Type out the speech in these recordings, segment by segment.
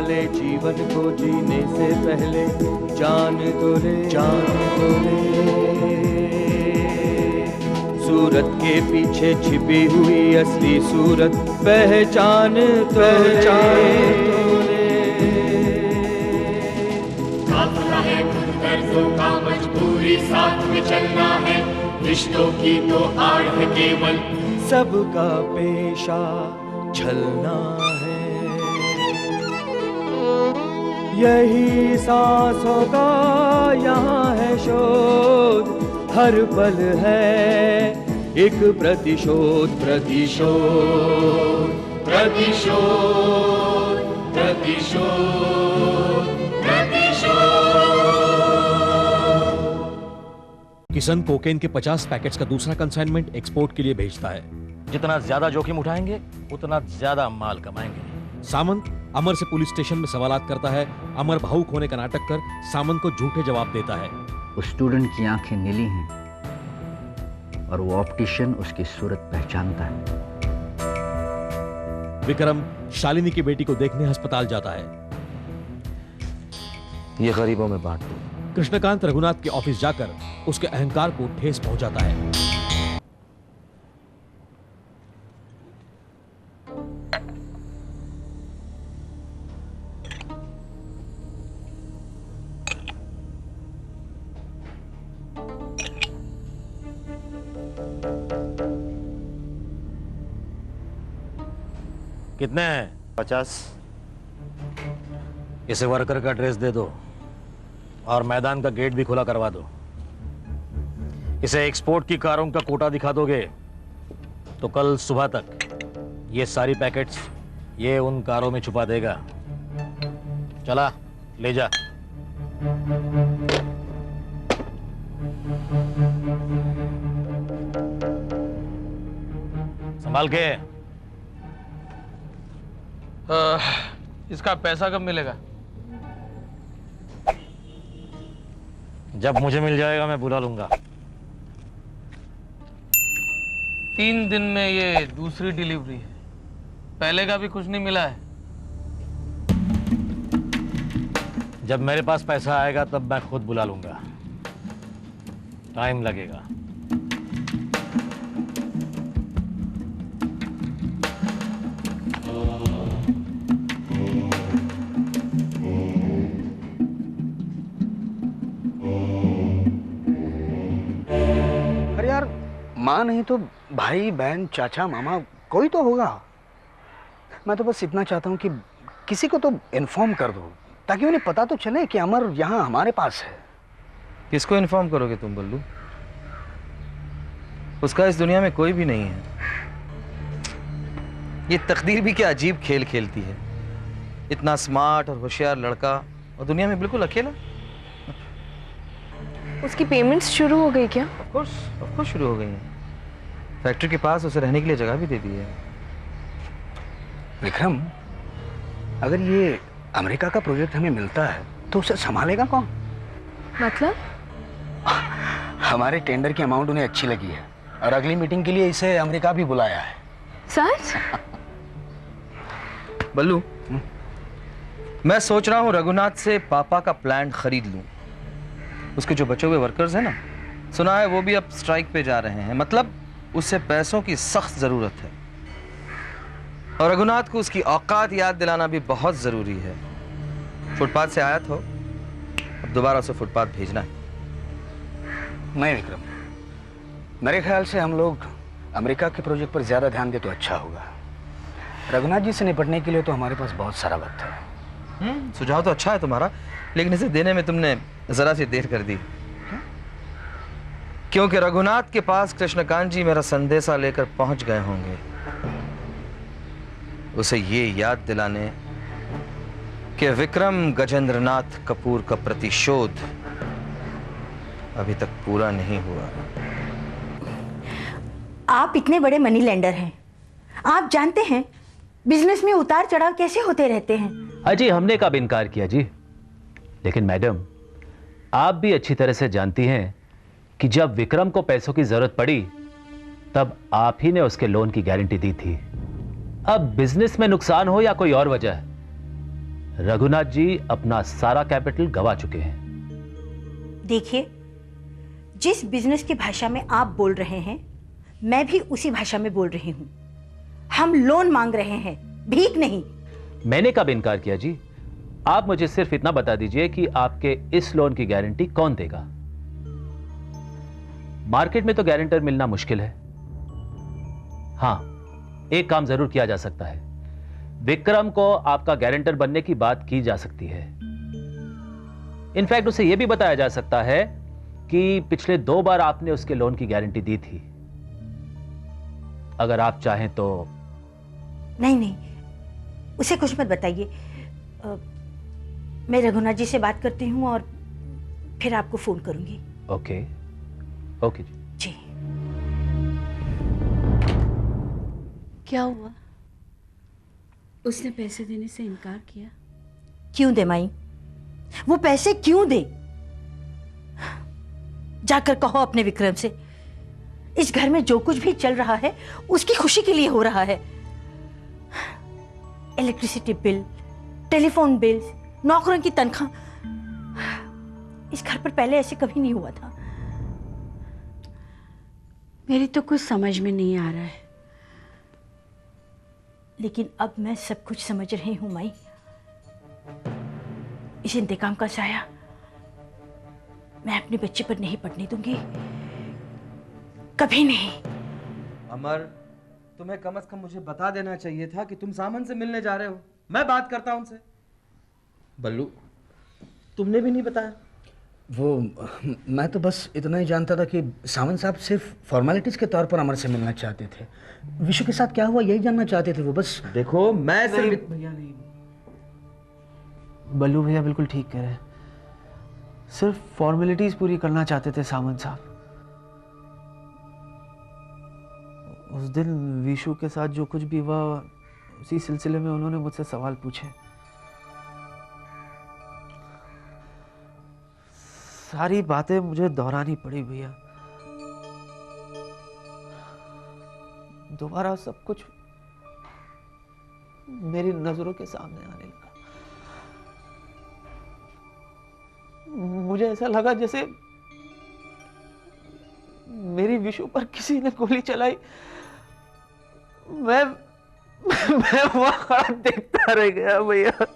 वाले जीवन को जीने से पहले जान तो ले, जान तो ले। सूरत के पीछे छिपी हुई असली सूरत पहचान तो ले। काफिला है खुद गर्जों का, मजबूरी साथ में चलना है, रिश्तों की तो आड़ है केवल, सबका पेशा छलना है। यही सांसों का यहाँ है शोध, हर पल है एक प्रतिशोध, प्रतिशोध, प्रतिशोध, प्रतिशोध, प्रतिशोध। किशन कोकेन के 50 पैकेट्स का दूसरा कंसाइनमेंट एक्सपोर्ट के लिए भेजता है। जितना ज्यादा जोखिम उठाएंगे उतना ज्यादा माल कमाएंगे। सामंत अमर से पुलिस स्टेशन में सवालात करता है। अमर भावुक होने का नाटक कर सामंत को झूठे जवाब देता है। उस स्टूडेंट की आंखें नीली हैं और वो ऑप्टिशियन उसकी सूरत पहचानता है। विक्रम शालिनी की बेटी को देखने अस्पताल जाता है। ये गरीबों में बांट दो। कृष्णकांत रघुनाथ के ऑफिस जाकर उसके अहंकार को ठेस पहुंचाता है। कितने हैं? 50। इसे वर्कर का ड्रेस दे दो और मैदान का गेट भी खुला करवा दो। इसे एक्सपोर्ट की कारों का कोटा दिखा दोगे तो कल सुबह तक ये सारी पैकेट्स ये उन कारों में छुपा देगा। चला ले जा। संभाल के। इसका पैसा कब मिलेगा? जब मुझे मिल जाएगा मैं बुला लूंगा। 3 दिन में ये दूसरी डिलीवरी है, पहले का भी कुछ नहीं मिला है। जब मेरे पास पैसा आएगा तब मैं खुद बुला लूंगा। टाइम लगेगा। माँ नहीं तो भाई बहन चाचा मामा कोई तो होगा। मैं तो बस इतना चाहता हूँ कि किसी को तो इन्फॉर्म कर दो ताकि उन्हें पता तो चले कि अमर यहाँ हमारे पास है। किसको इन्फॉर्म करोगे तुम बल्लू? उसका इस दुनिया में कोई भी नहीं है। ये तकदीर भी क्या अजीब खेल खेलती है। इतना स्मार्ट और होशियार लड़का और दुनिया में बिल्कुल अकेला। उसकी पेमेंट्स शुरू हो गई क्या? ऑफ कोर्स शुरू हो गई हैं। फैक्ट्री के पास उसे रहने के लिए जगह भी दे दी है। विक्रम, अगर ये अमेरिका का प्रोजेक्ट हमें मिलता है तो उसे संभालेगा कौन? मतलब? हमारे टेंडर की अमाउंट उन्हें अच्छी लगी है और अगली मीटिंग के लिए इसे अमेरिका भी बुलाया है। सच? बल्लू, मैं सोच रहा हूँ रघुनाथ से पापा का प्लांट खरीद लूं। उसके जो बचे हुए वर्कर्स हैं ना, सुना है वो भी अब स्ट्राइक पे जा रहे हैं। मतलब उसे पैसों की सख्त जरूरत है और रघुनाथ को उसकी औकात याद दिलाना भी बहुत जरूरी है। फुटपाथ से आया था, अब दोबारा उसे फुटपाथ भेजना है। नहीं विक्रम, मेरे ख्याल से हम लोग अमेरिका के प्रोजेक्ट पर ज्यादा ध्यान दे तो अच्छा होगा। रघुनाथ जी से निपटने के लिए तो हमारे पास बहुत सारा वक्त है। सुझाव तो अच्छा है तुम्हारा, लेकिन इसे देने में तुमने जरा सी देर कर दी। क्योंकि रघुनाथ के पास कृष्णकांत जी मेरा संदेशा लेकर पहुंच गए होंगे, उसे ये याद दिलाने कि विक्रम गजेंद्रनाथ कपूर का प्रतिशोध अभी तक पूरा नहीं हुआ। आप इतने बड़े मनी लेंडर हैं, आप जानते हैं बिजनेस में उतार चढ़ाव कैसे होते रहते हैं। अजी, हमने कब इनकार किया जी। लेकिन मैडम, आप भी अच्छी तरह से जानती हैं कि जब विक्रम को पैसों की जरूरत पड़ी तब आप ही ने उसके लोन की गारंटी दी थी। अब बिजनेस में नुकसान हो या कोई और वजह, रघुनाथ जी अपना सारा कैपिटल गवा चुके हैं। देखिए, जिस बिजनेस की भाषा में आप बोल रहे हैं, मैं भी उसी भाषा में बोल रही हूं। हम लोन मांग रहे हैं, भीख नहीं। मैंने कब इनकार किया जी? आप मुझे सिर्फ इतना बता दीजिए कि आपके इस लोन की गारंटी कौन देगा। मार्केट में तो गारंटर मिलना मुश्किल है। हां, एक काम जरूर किया जा सकता है। विक्रम को आपका गारंटर बनने की बात की जा सकती है। इनफैक्ट उसे यह भी बताया जा सकता है कि पिछले 2 बार आपने उसके लोन की गारंटी दी थी। अगर आप चाहें तो। नहीं, उसे कुछ मत बताइए। मैं रघुनाथ जी से बात करती हूँ और फिर आपको फोन करूंगी। ओके जी। क्या हुआ? उसने पैसे देने से इनकार किया? क्यों दे माई? वो पैसे क्यों दे? जाकर कहो अपने विक्रम से, इस घर में जो कुछ भी चल रहा है उसकी खुशी के लिए हो रहा है। इलेक्ट्रिसिटी बिल, टेलीफोन बिल, नौकरों की तनख्वाह, इस घर पर पहले ऐसे कभी नहीं हुआ था। मेरी तो कुछ समझ में नहीं आ रहा है। लेकिन अब मैं सब कुछ समझ रही हूं माई। इस इंतकाम का साया मैं अपने बच्चे पर नहीं पड़ने दूंगी, कभी नहीं। अमर, तुम्हें कम से कम मुझे बता देना चाहिए था कि तुम सामन से मिलने जा रहे हो। मैं बात करता हूं उनसे। बल्लू, तुमने भी नहीं बताया? वो मैं तो बस इतना ही जानता था कि सावंत साहब सिर्फ फॉर्मेलिटीज के तौर पर अमर से मिलना चाहते थे। विशु के साथ क्या हुआ यही जानना चाहते थे वो बस। देखो, मैं सिर्फ भैया नहीं, बल्लू भैया बिल्कुल ठीक कह रहे हैं। सिर्फ फॉर्मेलिटीज पूरी करना चाहते थे सावंत साहब। उस दिन विशु के साथ जो कुछ भी हुआ, उसी सिलसिले में उन्होंने मुझसे सवाल पूछे। सारी बातें मुझे दोहरानी पड़ी भैया। दोबारा सब कुछ मेरी नजरों के सामने आने लगा। मुझे ऐसा लगा जैसे मेरी विशु पर किसी ने गोली चलाई। मैं वहां खड़ा देखता रह गया भैया।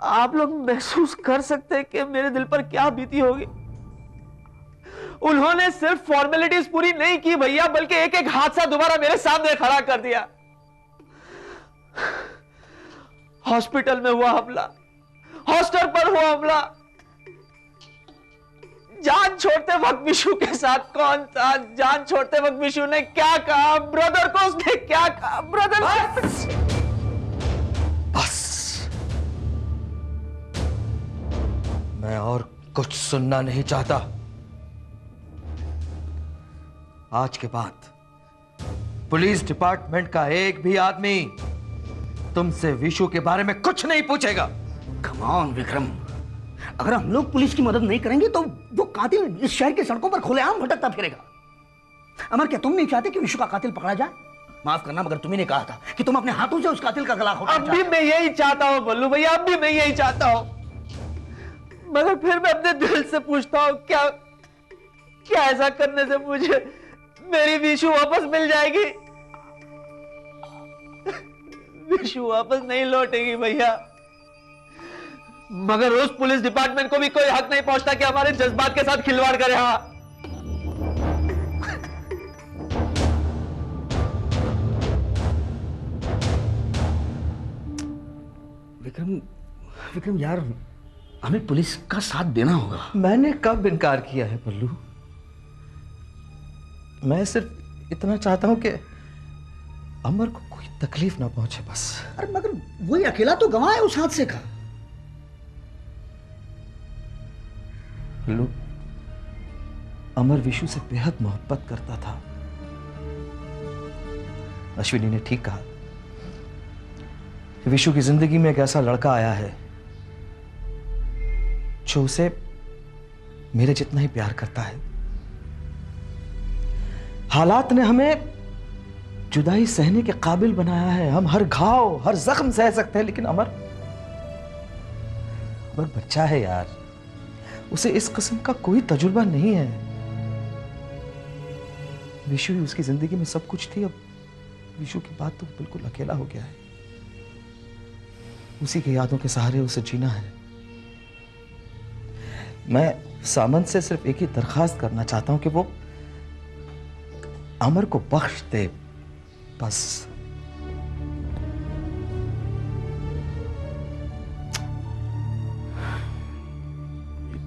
आप लोग महसूस कर सकते हैं कि मेरे दिल पर क्या बीती होगी। उन्होंने सिर्फ फॉर्मेलिटीज पूरी नहीं की भैया, बल्कि एक एक हादसा दोबारा मेरे सामने खड़ा कर दिया। हॉस्पिटल में हुआ हमला, हॉस्टल पर हुआ हमला, जान छोड़ते वक्त विशु के साथ कौन था? जान छोड़ते वक्त विशु ने क्या कहा? ब्रदर को उसने क्या कहा? ब्रदर बस, मैं और कुछ सुनना नहीं चाहता। आज के बाद पुलिस डिपार्टमेंट का एक भी आदमी तुमसे विशु के बारे में कुछ नहीं पूछेगा। कम ऑन विक्रम, अगर हम लोग पुलिस की मदद नहीं करेंगे तो वो कातिल इस शहर की सड़कों पर खुलेआम भटकता फिरेगा। अमर, क्या तुम नहीं चाहते कि विशु का कातिल पकड़ा जाए? माफ करना, मगर तुम्ही ने कहा था कि तुम अपने हाथों से उस कातिल का गला घोटना चाहते हो। अब भी मैं यही चाहता हूं बल्लू भैया, अब भी मैं यही चाहता हूं। मगर फिर मैं अपने दिल से पूछता हूं, क्या ऐसा करने से मुझे मेरी विशु वापस मिल जाएगी? विशु वापस नहीं लौटेगी भैया। मगर उस पुलिस डिपार्टमेंट को भी कोई हक नहीं पहुंचता कि हमारे जज्बात के साथ खिलवाड़ करे। हाँ, विक्रम यार, हमें पुलिस का साथ देना होगा। मैंने कब इनकार किया है बल्लू? मैं सिर्फ इतना चाहता हूं कि अमर को कोई तकलीफ ना पहुंचे बस। अरे मगर वही अकेला तो गवाह है उस हादसे का। बल्लू, अमर विशु से बेहद मोहब्बत करता था। अश्विनी ने ठीक कहा, विशु की जिंदगी में एक ऐसा लड़का आया है जो उसे मेरे जितना ही प्यार करता है। हालात ने हमें जुदाई सहने के काबिल बनाया है। हम हर घाव, हर जख्म सह सकते हैं, लेकिन अमर बच्चा है यार, उसे इस किस्म का कोई तजुर्बा नहीं है। विशु ही उसकी जिंदगी में सब कुछ थी, अब विशु के बाद तो बिल्कुल अकेला हो गया है। उसी के यादों के सहारे उसे जीना है। मैं सामंत से सिर्फ एक ही दरखास्त करना चाहता हूं कि वो अमर को बख्श दे, बस।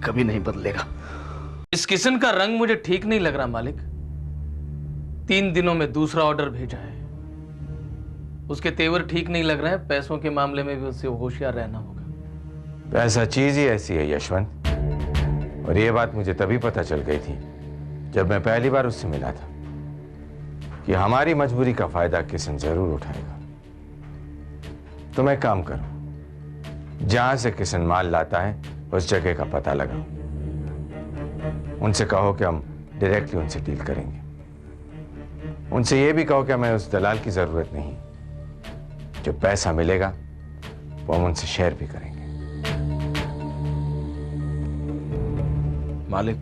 कभी नहीं बदलेगा। इस किशन का रंग मुझे ठीक नहीं लग रहा मालिक। 3 दिनों में दूसरा ऑर्डर भेजा है। उसके तेवर ठीक नहीं लग रहे हैं। पैसों के मामले में भी उससे होशियार रहना होगा। पैसा चीज ही ऐसी है यशवंत, और ये बात मुझे तभी पता चल गई थी जब मैं पहली बार उससे मिला था कि हमारी मजबूरी का फायदा किशन जरूर उठाएगा। तुम एक काम करो, जहां से किशन माल लाता है उस जगह का पता लगाओ। उनसे कहो कि हम डायरेक्टली उनसे डील करेंगे। उनसे यह भी कहो कि हमें उस दलाल की जरूरत नहीं। जो पैसा मिलेगा वो हम उनसे शेयर भी करेंगे। मालिक,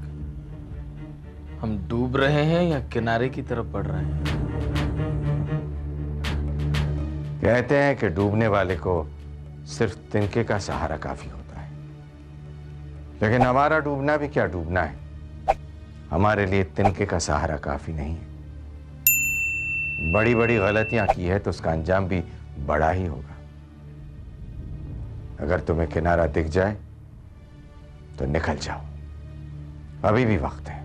हम डूब रहे हैं या किनारे की तरफ बढ़ रहे हैं? कहते हैं कि डूबने वाले को सिर्फ तिनके का सहारा काफी होता है, लेकिन हमारा डूबना भी क्या डूबना है, हमारे लिए तिनके का सहारा काफी नहीं है। बड़ी बड़ी गलतियां की है तो उसका अंजाम भी बड़ा ही होगा। अगर तुम्हें किनारा दिख जाए तो निकल जाओ, अभी भी वक्त है।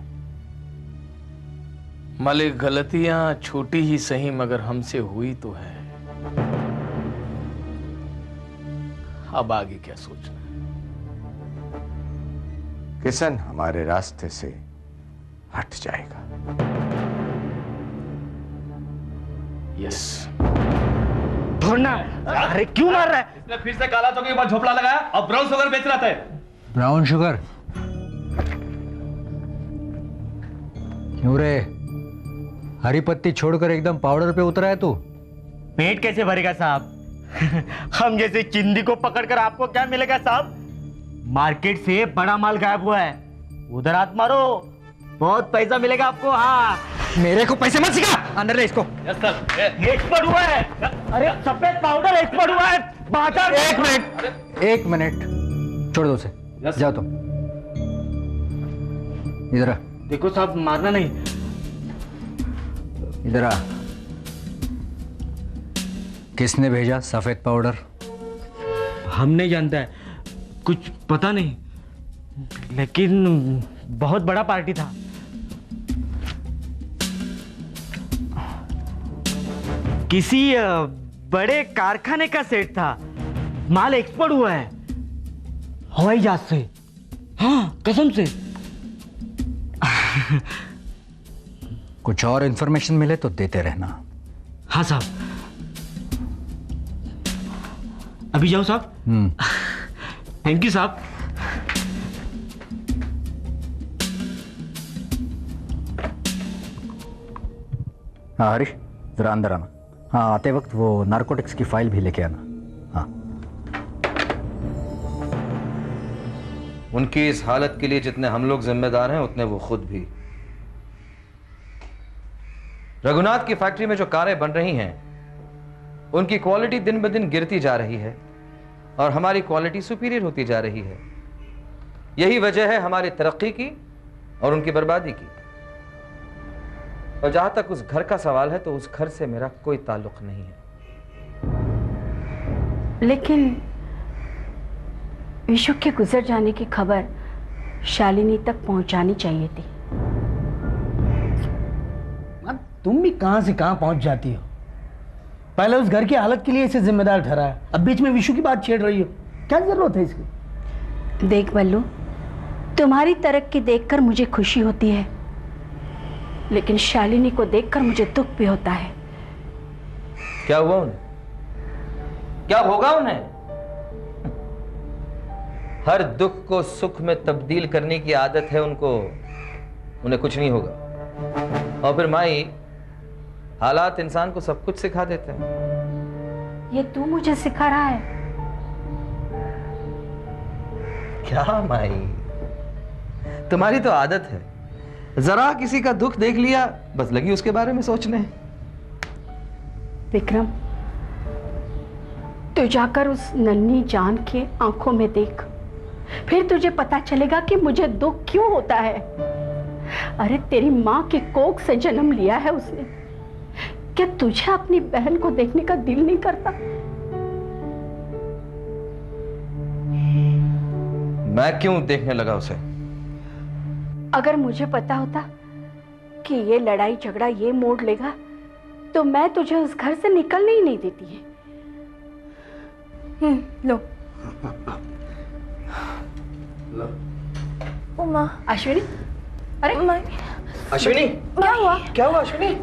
मालिक, गलतियां छोटी ही सही मगर हमसे हुई तो है। अब आगे क्या सोचना है? किशन हमारे रास्ते से हट जाएगा। यस। छोड़ना। अरे क्यों मार रहा है? इसने फिर से काला चौकी के बाद झोपड़ा लगाया और ब्राउन शुगर बेच रहा था। Brown sugar? क्यों रे, हरी पत्ती छोड़कर एकदम पाउडर पे उतरा है तू? पेट कैसे भरेगा साहब? हम जैसे चिंदी को पकड़कर आपको क्या मिलेगा साहब? मार्केट से बड़ा माल गायब हुआ है, उधर हाथ मारो, बहुत पैसा मिलेगा आपको। हाँ, मेरे को पैसे मत सिखा, अंदर ले इसको। Yes sir. एक्सपर्ट हुआ है। अरे सफेद पाउडर एक्सपर्ट हुआ है। बाजार। एक मिनट छोड़ दो उसे। जाओ तुम इधर आ। देखो साहब, मारना नहीं। इधर आ। किसने भेजा सफेद पाउडर? हम नहीं जानता है, कुछ पता नहीं, लेकिन बहुत बड़ा पार्टी था। किसी बड़े कारखाने का सेट था। माल एक्सपोर्ट हुआ है हवाई जहाज से। हाँ, कसम से। कुछ और इंफॉर्मेशन मिले तो देते रहना। हाँ साहब। अभी जाओ साहब। थैंक यू साहब। हाँ हरीश, जरा अंदर आना। हाँ, आते वक्त वो नारकोटिक्स की फाइल भी लेके आना। हाँ। उनकी इस हालत के लिए जितने हम लोग जिम्मेदार हैं उतने वो खुद भी। रघुनाथ की फैक्ट्री में जो कारें बन रही हैं उनकी क्वालिटी दिन ब दिन गिरती जा रही है और हमारी क्वालिटी सुपीरियर होती जा रही है। यही वजह है हमारी तरक्की की और उनकी बर्बादी की। और जहां तक उस घर का सवाल है तो उस घर से मेरा कोई ताल्लुक नहीं है। लेकिन विशु के गुजर जाने की खबर शालिनी तक पहुंचानी चाहिए थी। तुम भी कहां से कहां पहुंच जाती हो। पहले उस घर की हालत के लिए इसे जिम्मेदार ठहराया, अब बीच में विशु की बात छेड़ रही हो। क्या जरूरत है इसकी? देख बल्लू, तुम्हारी तरक्की देखकर मुझे खुशी होती है, लेकिन शालिनी को देखकर मुझे दुख भी होता है। क्या हुआ उन्हें? क्या होगा उन्हें? हर दुख को सुख में तब्दील करने की आदत है उनको। उन्हें कुछ नहीं होगा। और फिर माई, हालात इंसान को सब कुछ सिखा देते हैं। ये तू मुझे सिखा रहा है? क्या माई, तुम्हारी तो आदत है, जरा किसी का दुख देख लिया बस लगी उसके बारे में सोचने। विक्रम, तू जाकर उस नन्ही जान के आंखों में देख, फिर तुझे पता चलेगा कि मुझे दुख क्यों होता है। अरे तेरी माँ के कोख से जन्म लिया है उसने, क्या तुझे अपनी बहन को देखने का दिल नहीं करता? मैं क्यों देखने लगा उसे? अगर मुझे पता होता कि ये लड़ाई झगड़ा ये मोड़ लेगा तो मैं तुझे उस घर से निकलने ही नहीं देती है। लो लो। उमा। अश्विनी, अरे अश्विनी, क्या हुआ? क्या हुआ अश्विनी?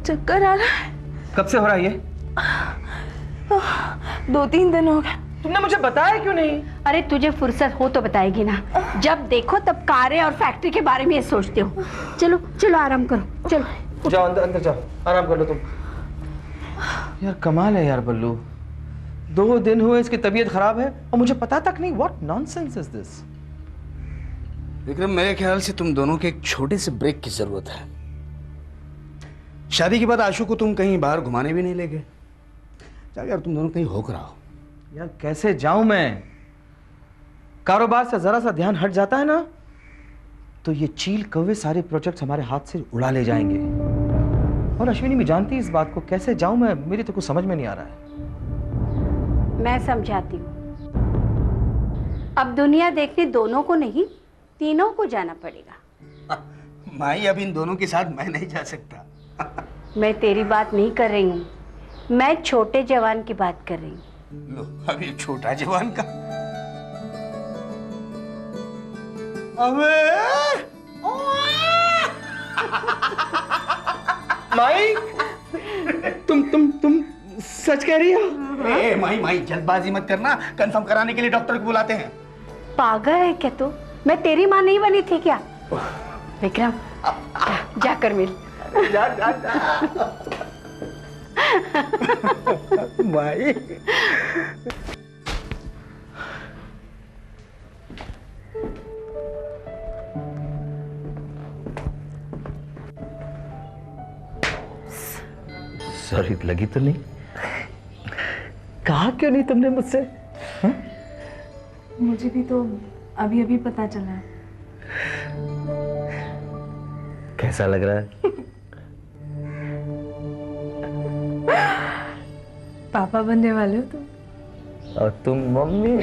चक्कर आ रहा है। कब से हो रहा है ये? 2-3 दिन हो गए। तुमने मुझे बताया क्यों नहीं? अरे तुझे फुर्सत हो तो बताएगी ना, जब देखो तब कारें और फैक्ट्री के बारे में ये सोचते हो। चलो चलो आराम करो, चलो जाओ अंदर, अंदर जाओ, आराम कर लो तुम। यार कमाल है यार बल्लू, 2 दिन हुए इसकी तबीयत खराब है और मुझे पता तक नहीं। What nonsense is this? Vikram, मेरे ख्याल से तुम दोनों के एक छोटे से ब्रेक की जरूरत है। शादी के बाद आशु को तुम कहीं बाहर घुमाने भी नहीं ले गए। जाओ यार, तुम दोनों कहीं होकर आओ। यार कैसे जाऊं मैं? कारोबार से जरा सा ध्यान हट जाता है ना तो ये चील कौवे सारे प्रोजेक्ट्स हमारे हाथ से उड़ा ले जाएंगे। और अश्विनी भी जानती है इस बात को। कैसे जाऊं मैं? मेरी तो कुछ समझ में नहीं आ रहा है। मैं समझाती हूँ। अब दुनिया देखने दोनों को नहीं, तीनों को जाना पड़ेगा। माई, अब इन दोनों के साथ मैं नहीं जा सकता। मैं तेरी बात नहीं कर रही हूँ, मैं छोटे जवान की बात कर रही हूँ। लो, अब ये छोटा जवान का। अबे माई, तुम सच कह रही हो? ए माई, जल्दबाजी मत करना। कंफर्म कराने के लिए डॉक्टर को बुलाते हैं। पागल है क्या तू? मैं तेरी माँ नहीं बनी थी क्या? विक्रम, जाकर मिल। जा। माई, सॉरी, लगी तो नहीं? कहा क्यों नहीं तुमने मुझसे? मुझे भी तो अभी अभी पता चला है। कैसा लग रहा है? पापा बनने वाले हो तुम। और तुम मम्मी।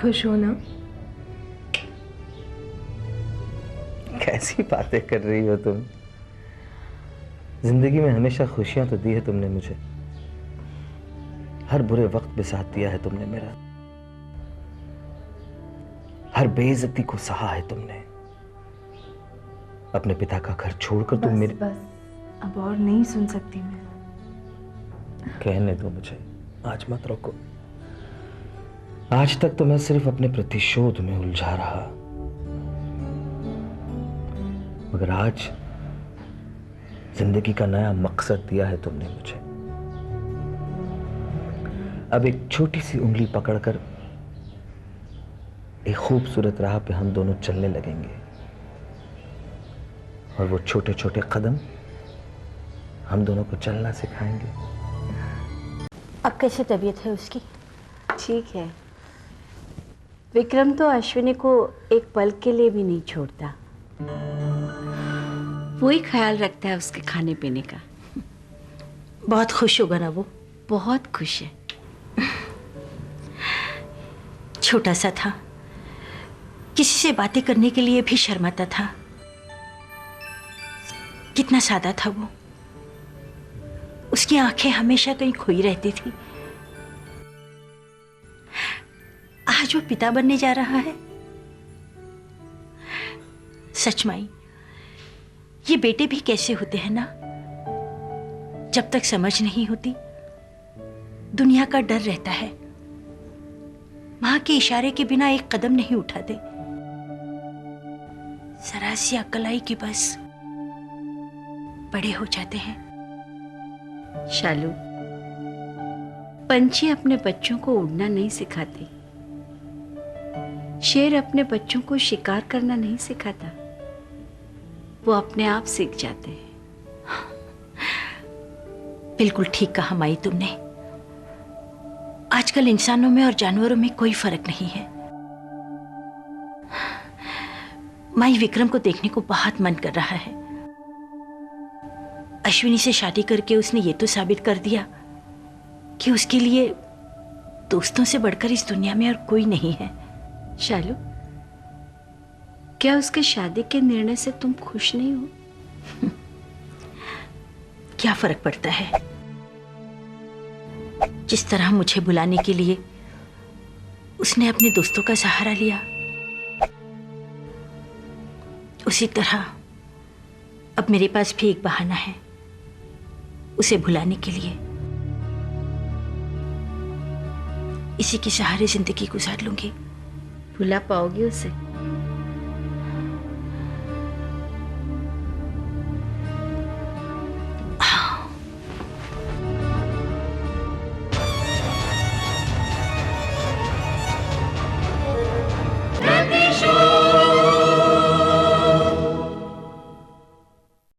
खुश हो ना? कैसी बातें कर रही हो तुम? जिंदगी में हमेशा खुशियां तो दी है तुमने मुझे, हर बुरे वक्त में साथ दिया है तुमने मेरा, हर बेइज्जती को सहा है तुमने। अपने पिता का घर छोड़कर तुम मेरे। बस अब और नहीं सुन सकती मैं। कहने दो मुझे, आज मत रोको। आज तक तो मैं सिर्फ अपने प्रतिशोध में उलझा रहा, मगर आज जिंदगी का नया मकसद दिया है तुमने मुझे। अब एक छोटी सी उंगली पकड़कर एक खूबसूरत राह पे हम दोनों चलने लगेंगे, और वो छोटे छोटे कदम हम दोनों को चलना सिखाएंगे। अब कैसे तबीयत है उसकी? ठीक है। विक्रम तो अश्विनी को एक पल के लिए भी नहीं छोड़ता, वही ख्याल रखता है उसके खाने पीने का। बहुत खुश होगा ना वो? बहुत खुश है। छोटा सा था, किसी से बातें करने के लिए भी शर्माता था। कितना सादा था वो, उसकी आंखें हमेशा कहीं खोई रहती थी। आज वो पिता बनने जा रहा है। सच माई, ये बेटे भी कैसे होते हैं ना, जब तक समझ नहीं होती दुनिया का डर रहता है, मां के इशारे के बिना एक कदम नहीं उठाते। जरा सी अक्ल आई कि बस बड़े हो जाते हैं। शालू, पंछी अपने बच्चों को उड़ना नहीं सिखाते, शेर अपने बच्चों को शिकार करना नहीं सिखाता, वो अपने आप सीख जाते हैं। बिल्कुल ठीक कहा माई तुमने। आजकल इंसानों में और जानवरों में कोई फर्क नहीं है। माई, विक्रम को देखने को बहुत मन कर रहा है। अश्विनी से शादी करके उसने ये तो साबित कर दिया कि उसके लिए दोस्तों से बढ़कर इस दुनिया में और कोई नहीं है। शालू, क्या उसके शादी के निर्णय से तुम खुश नहीं हो? क्या फर्क पड़ता है? जिस तरह मुझे बुलाने के लिए उसने अपने दोस्तों का सहारा लिया, उसी तरह अब मेरे पास भी एक बहाना है उसे भुलाने के लिए। इसी के सहारे जिंदगी गुजार लूंगी। भुला पाओगी उसे?